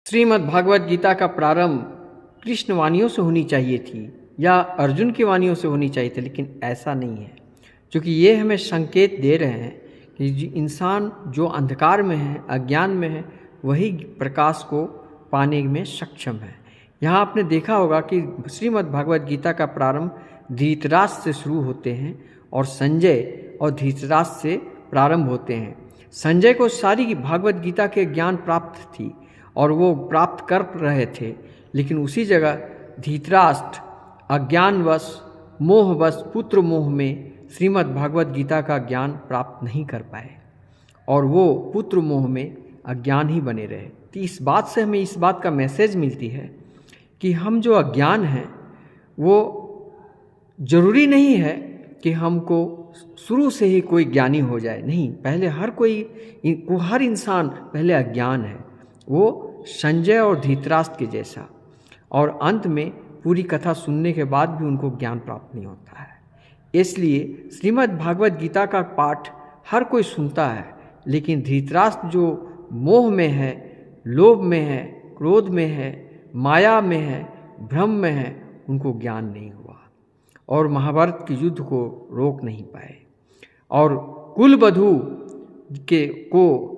श्रीमद् भागवत गीता का प्रारंभ कृष्ण वाणियों से होनी चाहिए थी या अर्जुन की वाणियों से होनी चाहिए थी, लेकिन ऐसा नहीं है। क्योंकि ये हमें संकेत दे रहे हैं कि इंसान जो अंधकार में है, अज्ञान में है, वही प्रकाश को पाने में सक्षम है। यहाँ आपने देखा होगा कि श्रीमद् भागवत गीता का प्रारंभ धृतराष्ट्र से शुरू होते हैं और संजय और धृतराष्ट्र से प्रारंभ होते हैं। संजय को सारी भागवत गीता के ज्ञान प्राप्त थी और वो प्राप्त कर रहे थे, लेकिन उसी जगह धृतराष्ट्र अज्ञानवश मोहवश पुत्र मोह में श्रीमद् भागवत गीता का ज्ञान प्राप्त नहीं कर पाए और वो पुत्र मोह में अज्ञान ही बने रहे। तो इस बात से हमें इस बात का मैसेज मिलती है कि हम जो अज्ञान हैं वो जरूरी नहीं है कि हमको शुरू से ही कोई ज्ञानी हो जाए। नहीं, पहले हर इंसान पहले अज्ञान है, वो संजय और धृतराष्ट्र के जैसा, और अंत में पूरी कथा सुनने के बाद भी उनको ज्ञान प्राप्त नहीं होता है। इसलिए श्रीमद् भागवत गीता का पाठ हर कोई सुनता है, लेकिन धृतराष्ट्र जो मोह में है, लोभ में है, क्रोध में है, माया में है, भ्रम में है, उनको ज्ञान नहीं हुआ और महाभारत के युद्ध को रोक नहीं पाए। और कुलवधू को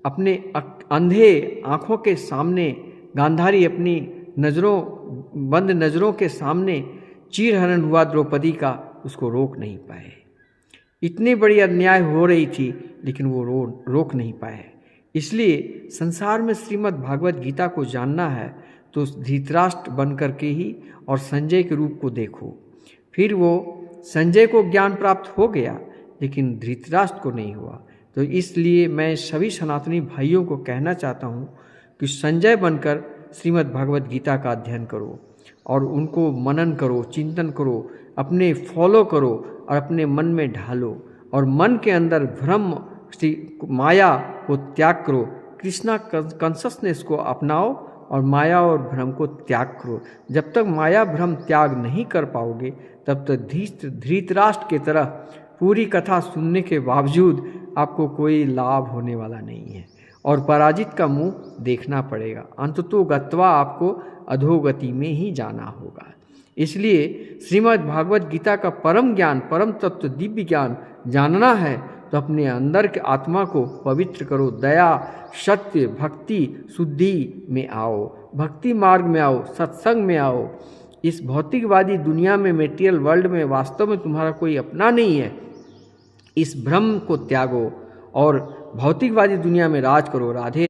अपने अंधे आँखों के सामने गांधारी अपनी बंद नज़रों के सामने चीरहरण हुआ द्रौपदी का, उसको रोक नहीं पाए। इतनी बड़ी अन्याय हो रही थी, लेकिन वो रोक नहीं पाए। इसलिए संसार में श्रीमद् भागवत गीता को जानना है तो धृतराष्ट्र बन करके ही और संजय के रूप को देखो। फिर वो संजय को ज्ञान प्राप्त हो गया, लेकिन धृतराष्ट्र को नहीं हुआ। तो इसलिए मैं सभी सनातनी भाइयों को कहना चाहता हूँ कि संजय बनकर श्रीमद् भागवत गीता का अध्ययन करो और उनको मनन करो, चिंतन करो, अपने फॉलो करो और अपने मन में ढालो और मन के अंदर भ्रम माया को त्याग करो। कृष्णा कॉन्शसनेस को अपनाओ और माया और भ्रम को त्याग करो। जब तक माया भ्रम त्याग नहीं कर पाओगे, तब तक धृतराष्ट्र की तरह पूरी कथा सुनने के बावजूद आपको कोई लाभ होने वाला नहीं है और पराजित का मुंह देखना पड़ेगा। अंततो गत्वा आपको अधोगति में ही जाना होगा। इसलिए श्रीमद् भागवत गीता का परम ज्ञान, परम तत्व, दिव्य ज्ञान जानना है तो अपने अंदर के आत्मा को पवित्र करो। दया, सत्य, भक्ति, शुद्धि में आओ, भक्ति मार्ग में आओ, सत्संग में आओ। इस भौतिकवादी दुनिया में, मेटीरियल वर्ल्ड में वास्तव में तुम्हारा कोई अपना नहीं है। इस भ्रम को त्यागो और भौतिकवादी दुनिया में राज करो। राधे।